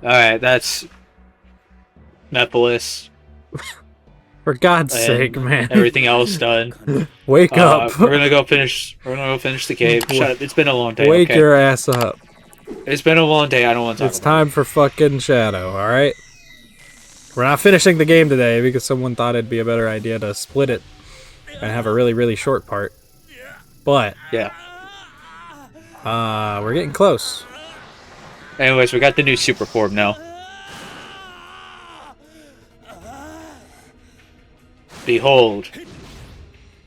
Alright, that's Mepolis For God's and sake, man. everything else done. Wake up. We're gonna go finish the cave. Shut up. It's been a long day, Wake okay? your ass up. It's been a long day, I don't want to talk It's about time for fucking Shadow, alright? We're not finishing the game today because someone thought it'd be a better idea to split it and have a really, really short part. But, it. Yeah. we're getting close. Anyways, we got the new super form now. Behold,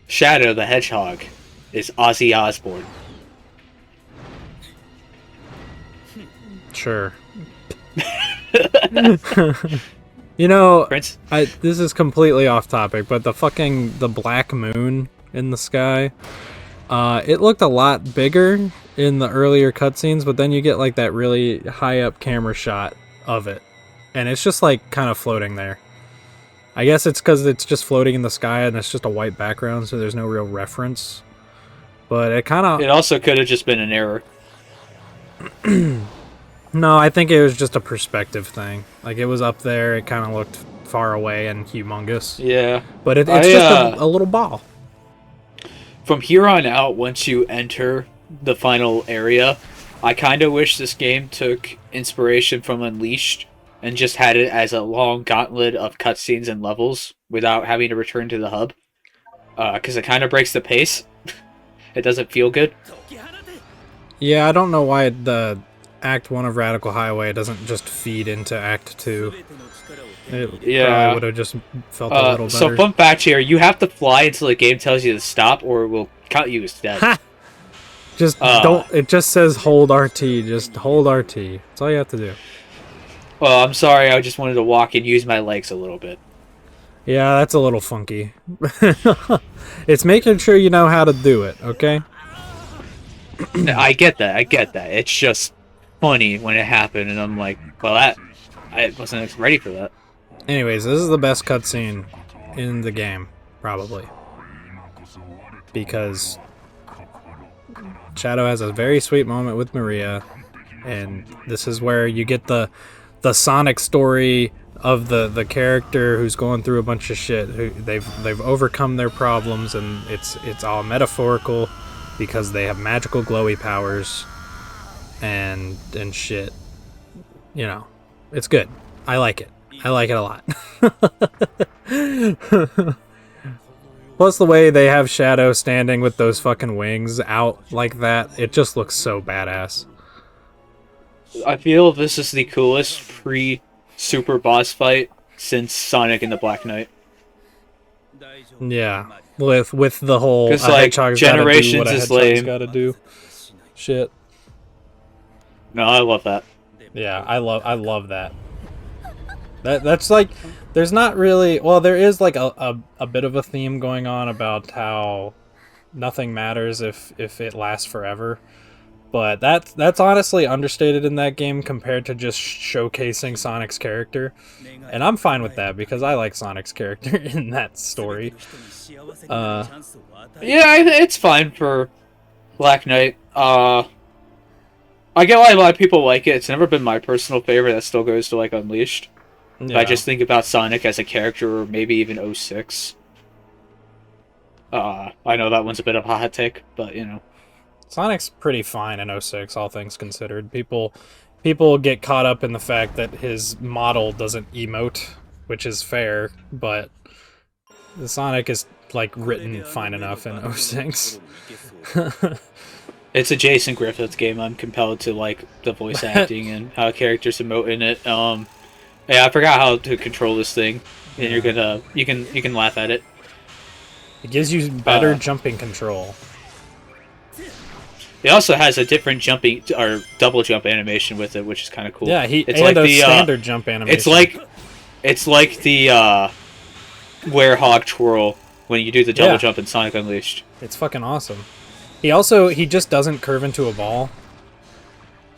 Shadow the Hedgehog is Ozzy Osbourne. Sure. You know, Prince? this is completely off topic, but the black moon in the sky, it looked a lot bigger in the earlier cutscenes, but then you get like that really high up camera shot of it, and it's just like kind of floating there. I guess it's because it's just floating in the sky and it's just a white background, so there's no real reference. But it kind of... It also could have just been an error. No, I think it was just a perspective thing. Like, it was up there, it kind of looked far away and humongous. Yeah. But it's just a little ball. From here on out, once you enter the final area, I kind of wish this game took inspiration from Unleashed and just had it as a long gauntlet of cutscenes and levels without having to return to the hub. Because it kind of breaks the pace. It doesn't feel good. Yeah, I don't know why the Act 1 of Radical Highway doesn't just feed into Act 2. It probably would have just felt a little better. So fun fact here, you have to fly until the game tells you to stop or it will count you as dead. Ha! Just don't... It just says hold RT. Just hold RT. That's all you have to do. Well, I'm sorry, I just wanted to walk and use my legs a little bit. Yeah, that's a little funky. It's making sure you know how to do it, okay? I get that. It's just funny when it happened, and I'm like, well, I wasn't ready for that. Anyways, this is the best cutscene in the game, probably. Because Shadow has a very sweet moment with Maria, and this is where you get the Sonic story of the character who's going through a bunch of shit. They've overcome their problems, and it's all metaphorical because they have magical glowy powers and shit. You know, it's good. I like it. I like it a lot. Plus the way they have Shadow standing with those fucking wings out like that, it just looks so badass. I feel this is the coolest pre-super boss fight since Sonic and the Black Knight. Yeah, with the whole because like Generations is lame. Gotta do shit. No, I love that. Yeah, I love that. That's like, there's not really, well, there is like a bit of a theme going on about how nothing matters if it lasts forever. But that's honestly understated in that game compared to just showcasing Sonic's character. And I'm fine with that because I like Sonic's character in that story. Yeah, it's fine for Black Knight. I get why a lot of people like it. It's never been my personal favorite. That still goes to like Unleashed. Yeah. I just think about Sonic as a character, or maybe even 06. I know that one's a bit of a hot take, but you know. Sonic's pretty fine in 06, all things considered. People get caught up in the fact that his model doesn't emote, which is fair, but the Sonic is like written fine enough in 06. It's a Jason Griffith game. I'm compelled to like the voice acting and how characters emote in it. Yeah, I forgot how to control this thing, and you're gonna you can laugh at it. It gives you better jumping control. It also has a different jumping or double jump animation with it, which is kind of cool. Yeah, it's like the standard jump animation. It's like the Werehog twirl when you do the double jump in Sonic Unleashed. It's fucking awesome. He just doesn't curve into a ball.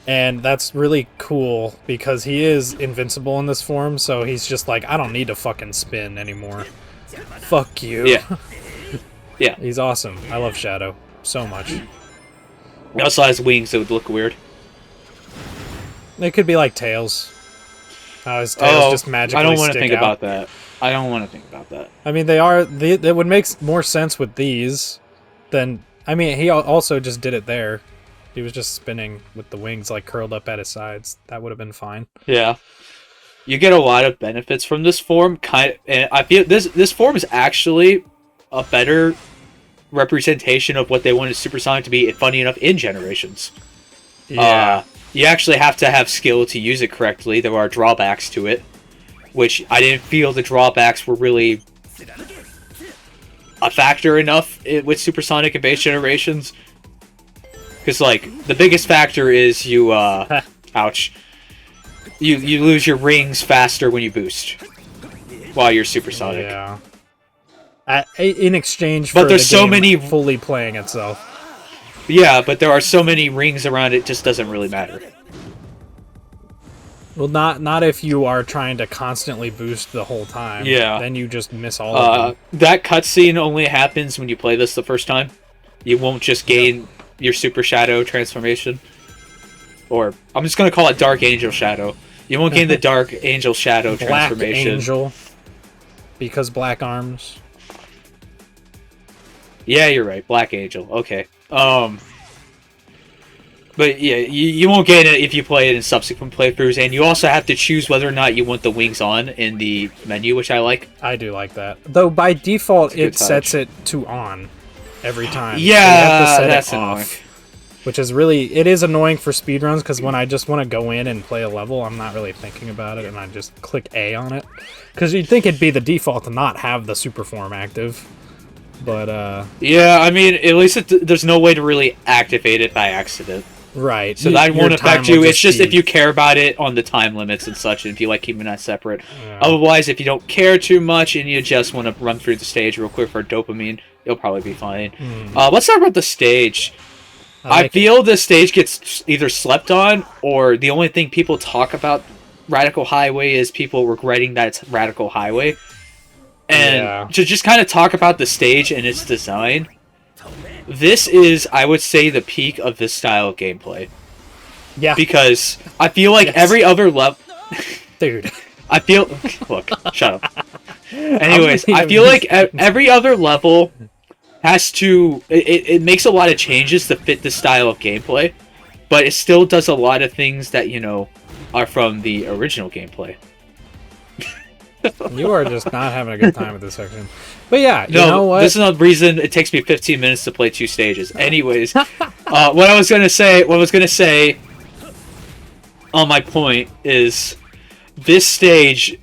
And that's really cool because he is invincible in this form, so he's just like, I don't need to fucking spin anymore. Fuck you. Yeah. Yeah. He's awesome. I love Shadow so much. He also has wings that would look weird. It could be like Tails. His tails just magically I don't want to stick think out. about that. I don't want to think about that. I mean, they would make more sense with these than... I mean, he also just did it there. He was just spinning with the wings like curled up at his sides. That would have been fine. Yeah. You get a lot of benefits from this form. And I feel this form is actually a better representation of what they wanted Supersonic to be, funny enough, in Generations. Yeah. You actually have to have skill to use it correctly. There are drawbacks to it, which I didn't feel the drawbacks were really a factor enough with Supersonic and base Generations. Because, like, the biggest factor is you, ouch. You lose your rings faster when you boost while you're Supersonic. Yeah. In exchange for but there's the so game many fully playing itself. Yeah, but there are so many rings around it just doesn't really matter. Well, not if you are trying to constantly boost the whole time. Yeah. Then you just miss all of them. That cutscene only happens when you play this the first time. You won't just gain your Super Shadow transformation. Or, I'm just going to call it Dark Angel Shadow. You won't gain the Dark Angel Shadow Black transformation. Angel. Because black arms. Yeah, you're right. Black Angel. Okay. But yeah, you won't get it if you play it in subsequent playthroughs, and you also have to choose whether or not you want the wings on in the menu, which I like. I do like that. Though by default, it touch. sets it to on every time. Yeah, so you have to set that's it annoying. off. Which is really, it is annoying for speedruns, because when I just want to go in and play a level, I'm not really thinking about it, and I just click A on it. Because you'd think it'd be the default to not have the super form active. But, yeah, I mean, at least there's no way to really activate it by accident. right. So that won't Your time affect will you. It's just be- if you care about it on the time limits and such, and if you like keeping that separate. Yeah. Otherwise, if you don't care too much and you just want to run through the stage real quick for dopamine, you'll probably be fine. Let's talk about the stage. I feel the stage gets either slept on, or the only thing people talk about Radical Highway is people regretting that it's Radical Highway. And to just kind of talk about the stage and its design, this is, I would say, the peak of this style of gameplay. Yeah. Because I feel like every other level... Dude. I feel... Look, shut up. Anyways, I feel like every other level has to... It makes a lot of changes to fit the style of gameplay, but it still does a lot of things that, you know, are from the original gameplay. You are just not having a good time with this section. But yeah, you No, know what? this is another reason it takes me 15 minutes to play 2 stages. Anyways, what I was gonna say on my point is this stage,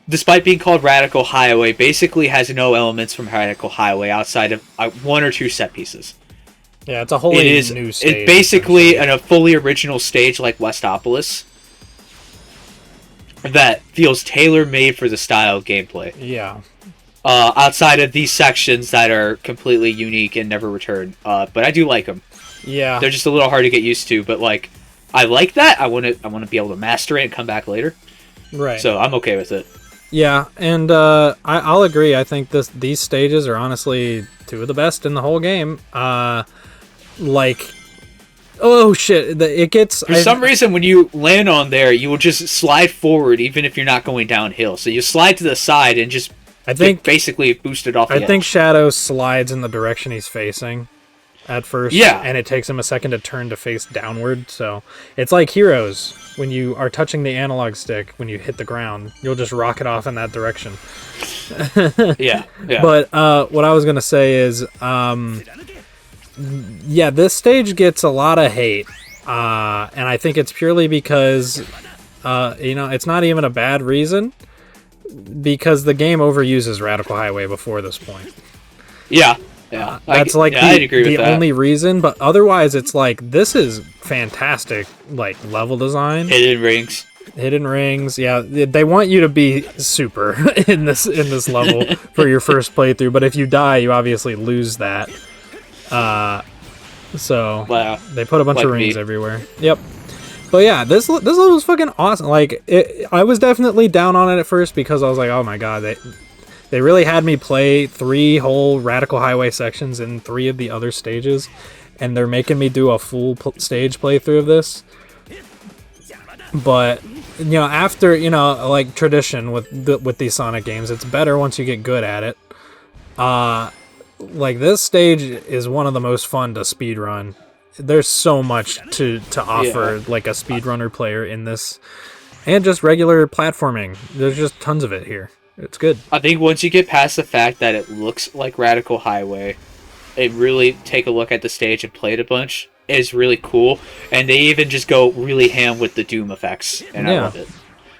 despite being called Radical Highway, basically has no elements from Radical Highway outside of 1 or 2 set pieces. Yeah, it's a wholly new stage. It's basically a fully original stage like Westopolis that feels tailor-made for the style of gameplay. Yeah. Outside of these sections that are completely unique and never return. But I do like them. Yeah. They're just a little hard to get used to, but like, I like that. I want to be able to master it and come back later. Right. So I'm okay with it. Yeah, and I'll agree. I think these stages are honestly 2 of the best in the whole game. Like, oh shit, it gets... For some reason, when you land on there, you will just slide forward even if you're not going downhill. So you slide to the side and just get basically boosted off the edge. I think Shadow slides in the direction he's facing at first. Yeah. And it takes him a second to turn to face downward. So it's like Heroes. When you are touching the analog stick, when you hit the ground, you'll just rocket off in that direction. Yeah. But what I was going to say is... yeah, this stage gets a lot of hate, and I think it's purely because, it's not even a bad reason, because the game overuses Radical Highway before this point. Yeah. That's I'd agree with that. only reason, but otherwise it's like, this is fantastic, like, level design. Hidden rings, yeah. They want you to be super in this level for your first playthrough, but if you die, you obviously lose that. So wow. They put a bunch of rings everywhere. Yep. But yeah, this level was fucking awesome. Like, I was definitely down on it at first because I was like, oh my god, they really had me play 3 whole Radical Highway sections in 3 of the other stages, and they're making me do a full stage playthrough of this. But after like tradition with these Sonic games, it's better once you get good at it. Like this stage is one of the most fun to speedrun. There's so much to offer like a speedrunner player in this, and just regular platforming. There's just tons of it here. It's good. I think once you get past the fact that it looks like Radical Highway, and really take a look at the stage and play it a bunch, is really cool. And they even just go really ham with the Doom effects, and I love it.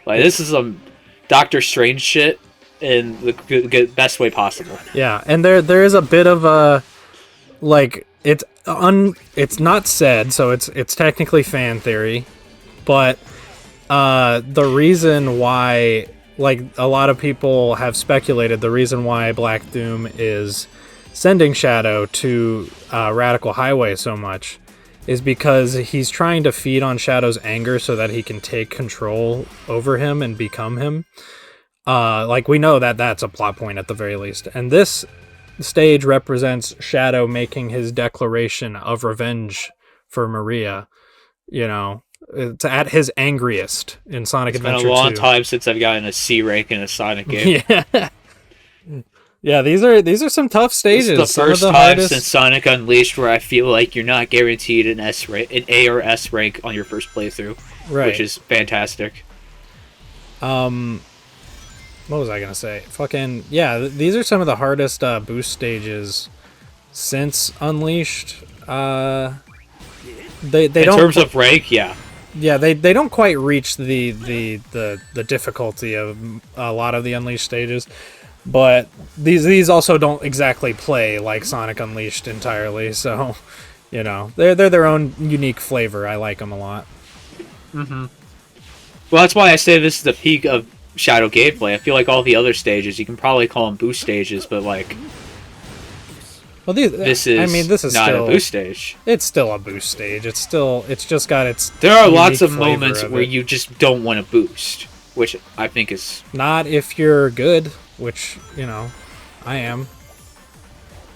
Like, this is some Doctor Strange shit in the best way possible. Yeah, and there is a bit of a, like, it's not said, so it's technically fan theory, but the reason why, like, a lot of people have speculated, the reason why Black Doom is sending Shadow to Radical Highway so much is because he's trying to feed on Shadow's anger so that he can take control over him and become him. Like, we know that that's a plot point at the very least. And this stage represents Shadow making his declaration of revenge for Maria, it's at his angriest in Sonic Adventure 2. It's been a long time since I've gotten a C rank in a Sonic game. Yeah. Yeah, these are some tough stages. This is the first time since Sonic Unleashed where I feel like you're not guaranteed an A or S rank on your first playthrough, right? Which is fantastic. What was I gonna say? Fucking yeah, these are some of the hardest boost stages since Unleashed. They in don't, terms of rank, yeah. Yeah, they don't quite reach the difficulty of a lot of the Unleashed stages. But these also don't exactly play like Sonic Unleashed entirely, so they're their own unique flavor. I like them a lot. Mm-hmm. Well, that's why I say this is the peak of Shadow gameplay. I feel like all the other stages you can probably call them boost stages, but like, well, this is not still a boost stage. It's still a boost stage. It's just got its. There are lots of moments where you just don't want to boost, which I think is not if you're good. Which, I am.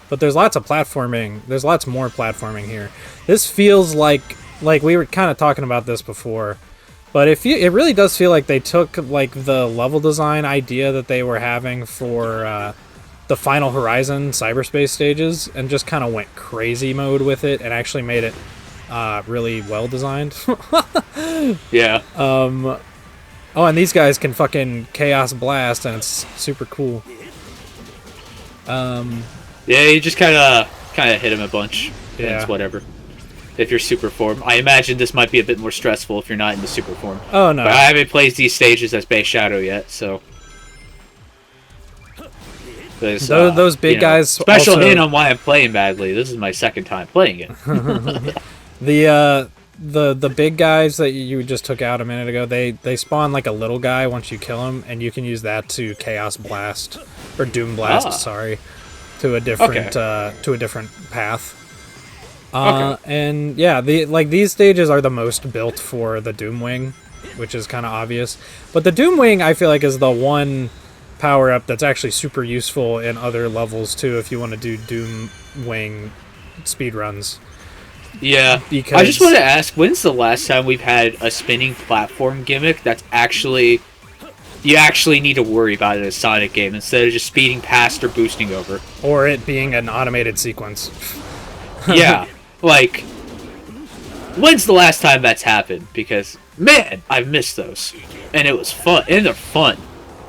But there's lots of platforming. There's lots more platforming here. This feels like we were kind of talking about this before, but it really does feel like they took like the level design idea that they were having for the Final Horizon cyberspace stages and just kind of went crazy mode with it and actually made it really well designed. Yeah. Oh, and these guys can fucking Chaos Blast, and it's super cool. Yeah, you just kind of hit him a bunch. Yeah. And it's whatever. If you're super form. I imagine this might be a bit more stressful if you're not in the super form. Oh, no. But I haven't played these stages as Base Shadow yet, so... Those big guys special also... hint on why I'm playing badly. This is my second time playing it. The big guys that you just took out a minute ago, they spawn like a little guy once you kill him, and you can use that to Chaos Blast or Doom Blast, to a different path. And yeah, these stages are the most built for the Doom Wing, which is kind of obvious. But the Doom Wing, I feel like, is the one power up that's actually super useful in other levels too, if you want to do Doom Wing speedruns. Yeah, because I just want to ask, when's the last time we've had a spinning platform gimmick that's actually... You actually need to worry about it in a Sonic game instead of just speeding past or boosting over. Or it being an automated sequence. Yeah, like... When's the last time that's happened? Because, man, I've missed those. And it was fun. And they're fun.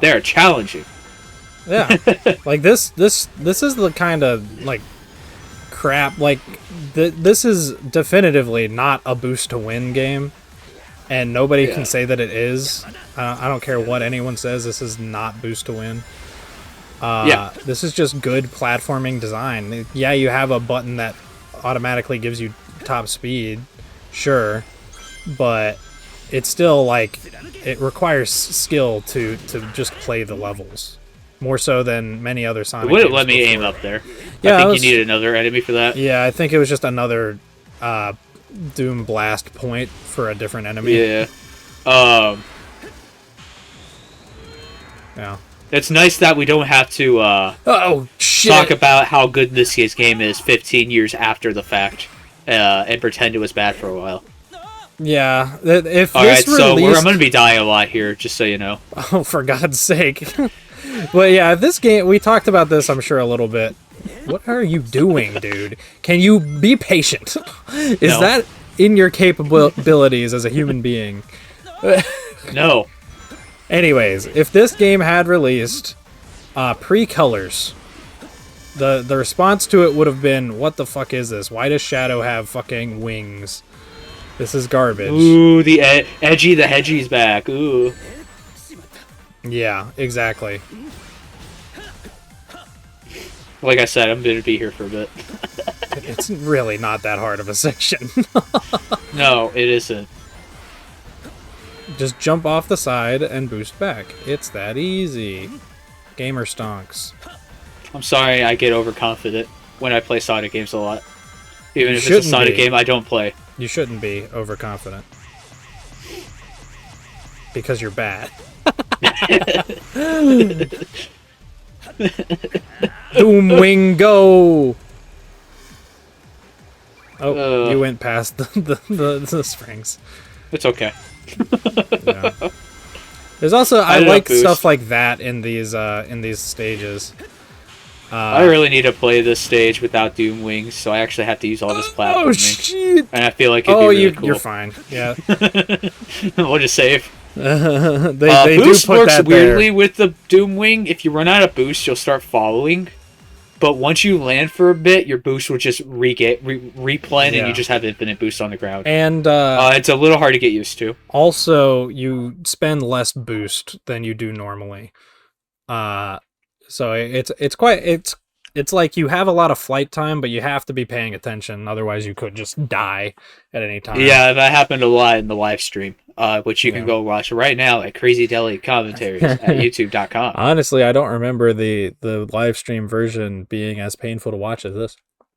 They're challenging. Yeah. Like, this is the kind of, like... crap, like this is definitively not a boost to win game, and nobody can say that it is. I don't care what anyone says, this is not boost to win. This is just good platforming design. Yeah, you have a button that automatically gives you top speed, sure, but it's still like it requires skill to just play the levels. More so than many other Sonic games. It wouldn't let me aim up there. Yeah, I think you needed another enemy for that. Yeah, I think it was just another Doom Blast point for a different enemy. Yeah. Yeah. It's nice that we don't have to talk about how good this game is 15 years after the fact and pretend it was bad for a while. Yeah, if All this right, so I'm released, going to be dying a lot here, just so you know. oh, for God's sake. But yeah, if this game, we talked about this, I'm sure, a little bit. What are you doing, dude? Can you be patient? Is No. that in your capabilities as a human being? No. Anyways, if this game had released pre-colors, the response to it would have been, what the fuck is this? Why does Shadow have fucking wings? This is garbage. Ooh, the edgy, the hedgy's back. Ooh. Yeah, exactly. Like I said, I'm going to be here for a bit. It's really not that hard of a section. No, it isn't. Just jump off the side and boost back. It's that easy. Gamer stonks. I'm sorry I get overconfident when I play Sonic games a lot. Even You if it's a Sonic shouldn't be. game I don't play. You shouldn't be overconfident. Because you're bad. Doom Wing Go! Oh, you went past the springs. It's okay. Yeah. There's also I ended up like boost. stuff like that in these stages. I really need to play this stage without Doom Wings, so I actually have to use all this platforming. Oh shit! And I feel like it'd be really cool. You're fine. Yeah. We'll just save. they boost do put works that weirdly there. with the Doom Wing. If you run out of boost, you'll start following. But once you land for a bit, your boost will just replen, Yeah. and you just have infinite boost on the ground. And It's a little hard to get used to. also, you spend less boost than you do normally. So it's like you have a lot of flight time, but you have to be paying attention. Otherwise, you could just die at any time. Yeah, that happened a lot in the live stream, which you can go watch right now at Crazy Deli Commentaries at youtube.com. Honestly, I don't remember the live stream version being as painful to watch as this.